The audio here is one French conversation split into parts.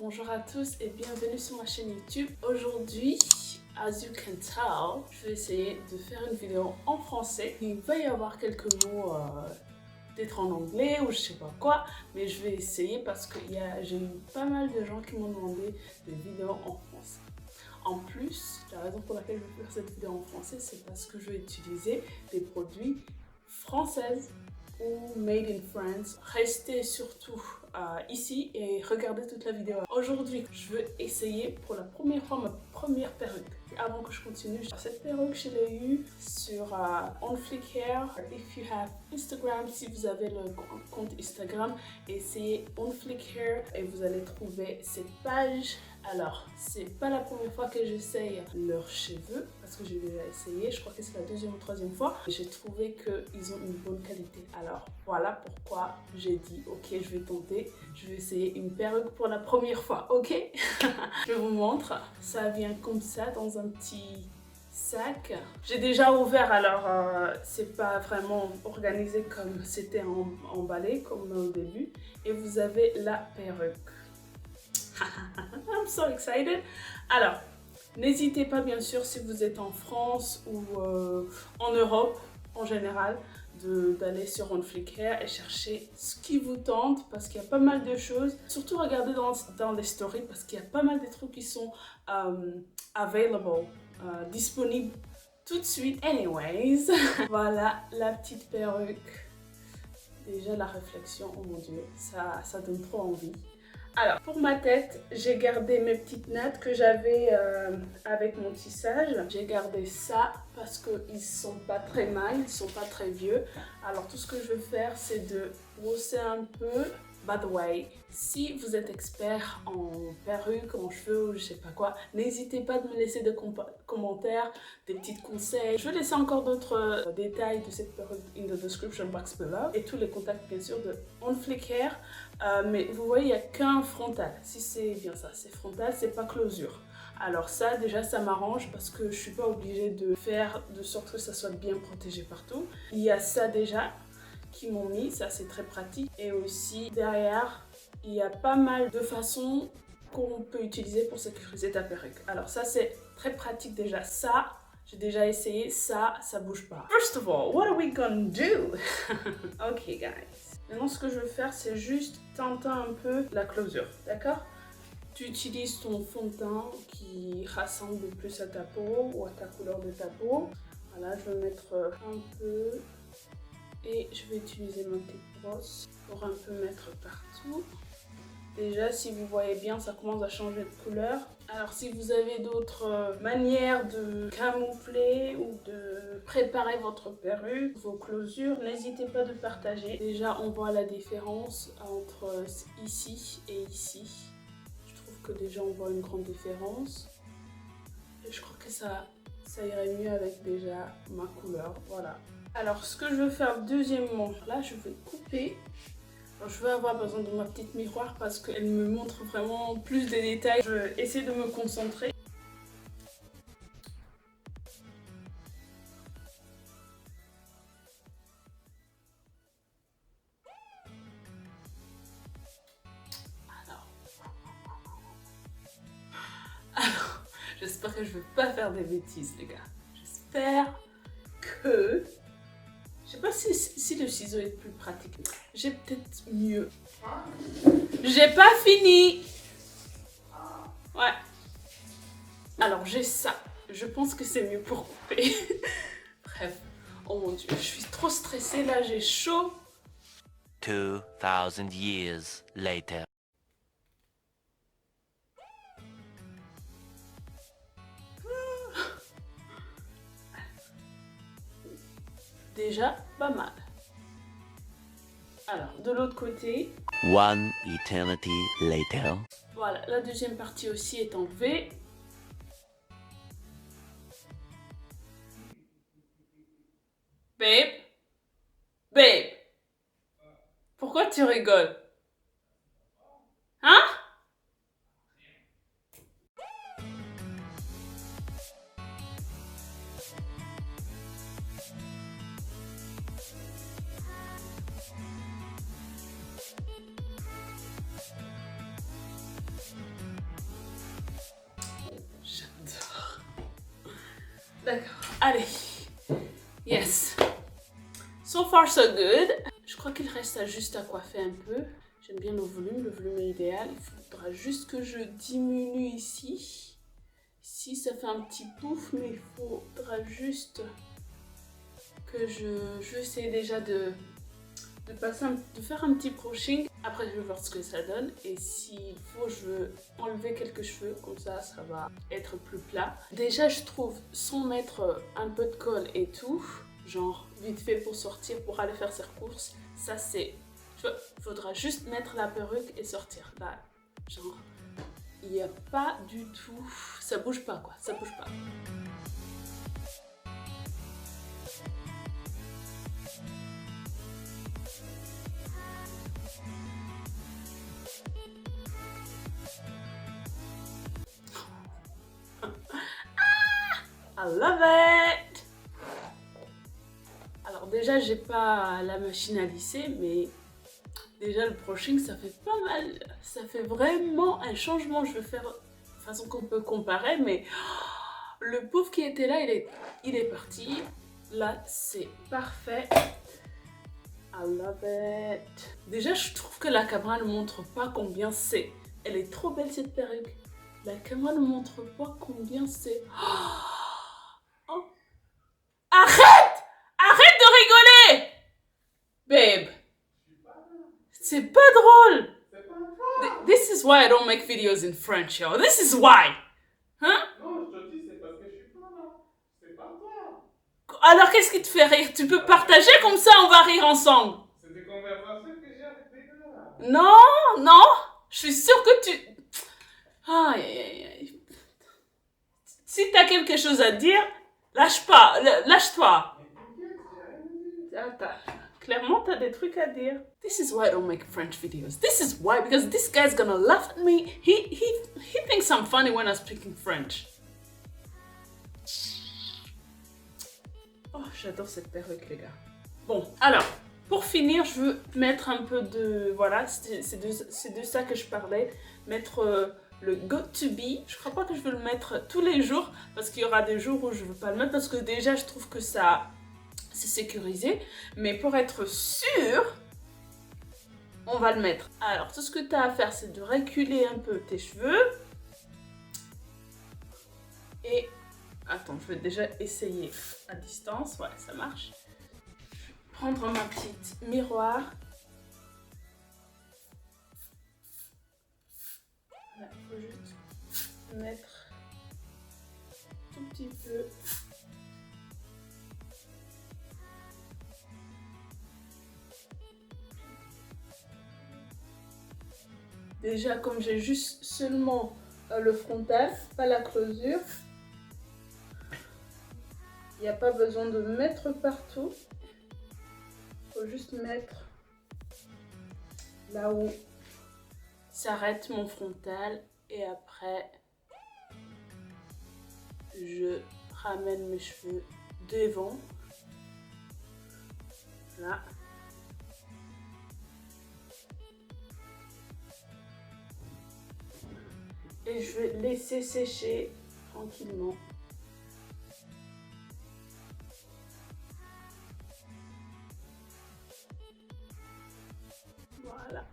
bonjour à tous et bienvenue sur ma chaîne YouTube. Aujourd'hui, as you can tell, je vais essayer de faire une vidéo en français. Il va y avoir quelques mots peut-être en anglais ou je sais pas quoi, mais je vais essayer parce que j'ai eu pas mal de gens qui m'ont demandé des vidéos en français. En plus, la raison pour laquelle je vais faire cette vidéo en français, c'est parce que je vais utiliser des produits françaises ou made in France. Restez surtout ici et regardez toute la vidéo. Aujourd'hui, je veux essayer pour la première fois ma première perruque. Avant que je continue, cette perruque, je l'ai eue sur On Fleek Hair. If you have Instagram, si vous avez le compte Instagram, essayez On Fleek Hair et vous allez trouver cette page. Alors, c'est pas la première fois que j'essaye leurs cheveux parce que j'ai déjà essayé, je crois que c'est la deuxième ou troisième fois. J'ai trouvé qu'ils ont une bonne qualité. Alors, voilà pourquoi j'ai dit ok, je vais tenter, je vais essayer une perruque pour la première fois, ok? Je vous montre, ça vient comme ça dans un petit sac. J'ai déjà ouvert, alors c'est pas vraiment organisé comme c'était emballé comme au début. Et vous avez la perruque. I'm so excited. Alors, n'hésitez pas bien sûr si vous êtes en France ou en Europe en général d'aller sur On Fleek Hair et chercher ce qui vous tente parce qu'il y a pas mal de choses. Surtout regardez dans les stories parce qu'il y a pas mal de trucs qui sont available, disponibles tout de suite. Anyways, voilà la petite perruque. Déjà la réflexion, oh mon dieu, ça donne trop envie. Alors, pour ma tête, j'ai gardé mes petites nattes que j'avais avec mon tissage. J'ai gardé ça parce qu'ils sont pas très mal, ils sont pas très vieux. Alors, tout ce que je veux faire, c'est de brosser un peu. By the way, si vous êtes expert en perruque, en cheveux ou je sais pas quoi, n'hésitez pas de me laisser des commentaires, des petits conseils. Je vais laisser encore d'autres détails de cette perruque in the description box below et tous les contacts bien sûr de On Fleek Hair. Mais vous voyez, il n'y a qu'un frontal. Si c'est bien ça, c'est frontal, c'est pas closure. Alors ça, déjà, ça m'arrange parce que je suis pas obligée de faire de sorte que ça soit bien protégé partout. Il y a ça déjà qui m'ont mis, ça c'est très pratique. Et aussi derrière, il y a pas mal de façons qu'on peut utiliser pour sécuriser ta perruque. Alors ça c'est très pratique déjà. Ça, j'ai déjà essayé, ça bouge pas. First of all, what are we gonna do? Ok guys. Maintenant ce que je veux faire c'est juste teinter un peu la closure, d'accord? Tu utilises ton fond de teint qui rassemble plus à ta peau ou à ta couleur de ta peau. Voilà, je vais mettre un peu. Et je vais utiliser ma petite brosse pour un peu mettre partout. Déjà, si vous voyez bien, ça commence à changer de couleur. Alors, si vous avez d'autres manières de camoufler ou de préparer votre perruque, vos closures, n'hésitez pas de partager. Déjà, on voit la différence entre ici et ici. Je trouve que déjà, on voit une grande différence. Et je crois que ça irait mieux avec déjà ma couleur. Voilà. Alors, ce que je veux faire deuxièmement, là, je vais couper. Alors, je vais avoir besoin de ma petite miroir parce qu'elle me montre vraiment plus de détails. Je vais essayer de me concentrer. Alors, j'espère que je ne vais pas faire des bêtises, les gars. J'espère que... Je sais pas si le ciseau est plus pratique. J'ai peut-être mieux. J'ai pas fini. Ouais. Alors j'ai ça. Je pense que c'est mieux pour couper. Bref. Oh mon dieu, je suis trop stressée là, j'ai chaud. 2000 years later. Déjà pas mal. Alors, de l'autre côté. One eternity later. Voilà, la deuxième partie aussi est enlevée. Babe. Babe. Pourquoi tu rigoles? Hein? D'accord. Allez. Yes. So far, so good. Je crois qu'il reste juste à coiffer un peu. J'aime bien le volume est idéal. Il faudra juste que je diminue ici. Ici, ça fait un petit pouf, mais il faudra juste que je vais essayer déjà de faire un petit brushing. Après, je vais voir ce que ça donne. Et s'il faut, je veux enlever quelques cheveux. Comme ça va être plus plat. Déjà, je trouve, sans mettre un peu de colle et tout, genre vite fait pour sortir, pour aller faire ses courses, ça c'est... Tu vois, il faudra juste mettre la perruque et sortir. Là, genre, il n'y a pas du tout... Ça bouge pas, quoi. Ça bouge pas. I love it! Alors déjà, j'ai pas la machine à lisser, mais déjà le brushing, ça fait pas mal. Ça fait vraiment un changement. Je vais faire de façon qu'on peut comparer, mais le pauvre qui était là, il est parti. Là, c'est parfait. I love it. Déjà, je trouve que la caméra ne montre pas combien c'est. Elle est trop belle cette perruque. La caméra ne montre pas combien c'est. Oh. Arrête! Arrête de rigoler! Babe. C'est pas drôle. This is why I don't make videos in French, yo. This is why. Hein? Non, je te dis, c'est parce que je suis pas là. C'est pas toi. Alors, qu'est-ce qui te fait rire? Tu peux partager, comme ça on va rire ensemble. C'est des conversations que j'ai avec des gars. Non, non. Je suis sûre que tu... Aïe, aïe, aïe. Si t'as quelque chose à dire, lâche pas, lâche-toi. Attends, clairement t'as des trucs à dire. This is why I don't make French videos. This is why, because this guy's gonna laugh at me. He thinks I'm funny when I'm speaking French. Oh, j'adore cette perruque, les gars. Bon, alors, pour finir, je veux mettre un peu de... Voilà, c'est de ça que je parlais. Mettre le Got to Be. Je crois pas que je veux le mettre tous les jours, parce qu'il y aura des jours où je veux pas le mettre, parce que déjà, je trouve que ça... c'est sécurisé. Mais pour être sûr, on va le mettre. Alors, tout ce que tu as à faire, c'est de reculer un peu tes cheveux. Et... Attends, je vais déjà essayer à distance. Ouais, ça marche. Prendre ma petite miroir. Il faut juste mettre tout petit peu. Déjà, comme j'ai juste seulement le frontal, pas la closure, il n'y a pas besoin de mettre partout. Il faut juste mettre là où s'arrête mon frontal. Et après, je ramène mes cheveux devant. Là. Et je vais laisser sécher tranquillement. Voilà.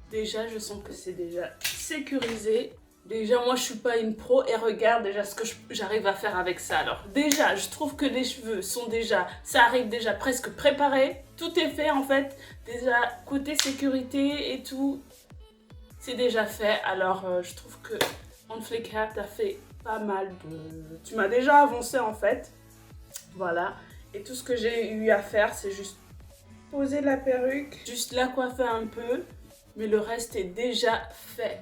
Déjà, je sens que c'est déjà sécurisé. Déjà, moi, je suis pas une pro et regarde déjà ce que j'arrive à faire avec ça. Alors, déjà, je trouve que les cheveux sont déjà... Ça arrive déjà presque préparé. Tout est fait, en fait. Déjà, côté sécurité et tout, c'est déjà fait. Alors, je trouve que On Fleek Hair, t'as fait pas mal de... Tu m'as déjà avancé, en fait. Voilà. Et tout ce que j'ai eu à faire, c'est juste poser la perruque, juste la coiffer un peu. Mais le reste est déjà fait.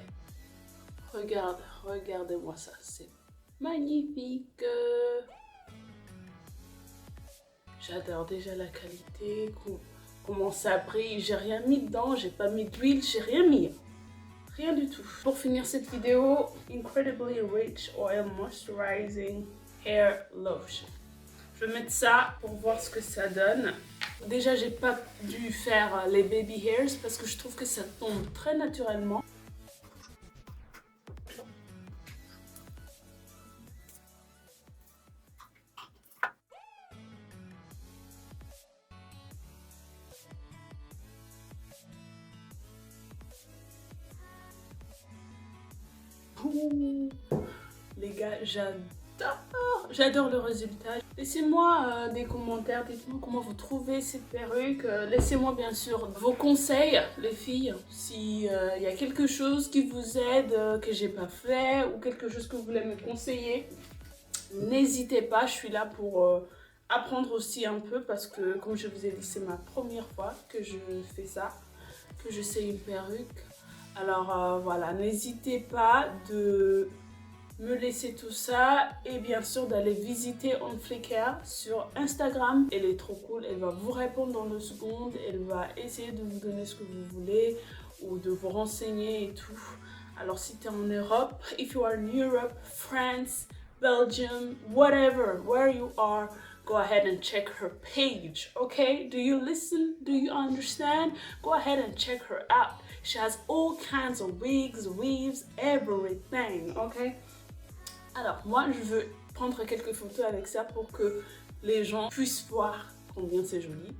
Regardez-moi ça, c'est magnifique. J'adore déjà la qualité, comment ça brille. J'ai rien mis dedans, j'ai pas mis d'huile, j'ai rien mis. Rien du tout. Pour finir cette vidéo, Incredibly Rich Oil Moisturizing Hair Lotion. Je vais mettre ça pour voir ce que ça donne. Déjà, j'ai pas dû faire les baby hairs parce que je trouve que ça tombe très naturellement. Ouh. Les gars, j'adore le résultat. Laissez-moi des commentaires, dites-moi comment vous trouvez cette perruque. Laissez-moi bien sûr vos conseils, les filles. Si y a quelque chose qui vous aide, que j'ai pas fait, ou quelque chose que vous voulez me conseiller, n'hésitez pas, je suis là pour apprendre aussi un peu parce que, comme je vous ai dit, c'est ma première fois que je fais ça, que je sais une perruque. Alors voilà, n'hésitez pas de me laisser tout ça et bien sûr d'aller visiter On Fleek Hair sur Instagram. Elle est trop cool, elle va vous répondre dans 2 secondes, elle va essayer de vous donner ce que vous voulez ou de vous renseigner et tout. Alors si tu es en Europe, if you are in Europe, France, Belgium, whatever, where you are, go ahead and check her page, okay? Do you listen? Do you understand? Go ahead and check her out. She has all kinds of wigs, weaves, everything, okay? Alors, moi, je veux prendre quelques photos avec ça pour que les gens puissent voir combien c'est joli.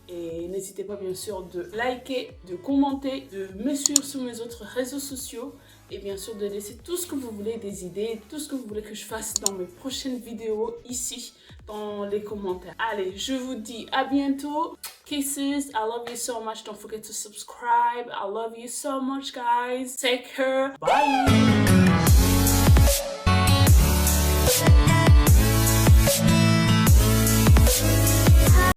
Et n'hésitez pas, bien sûr, de liker, de commenter, de me suivre sur mes autres réseaux sociaux. Et bien sûr, de laisser tout ce que vous voulez, des idées, tout ce que vous voulez que je fasse dans mes prochaines vidéos ici, dans les commentaires. Allez, je vous dis à bientôt. Kisses, I love you so much. Don't forget to subscribe. I love you so much, guys. Take care. Bye.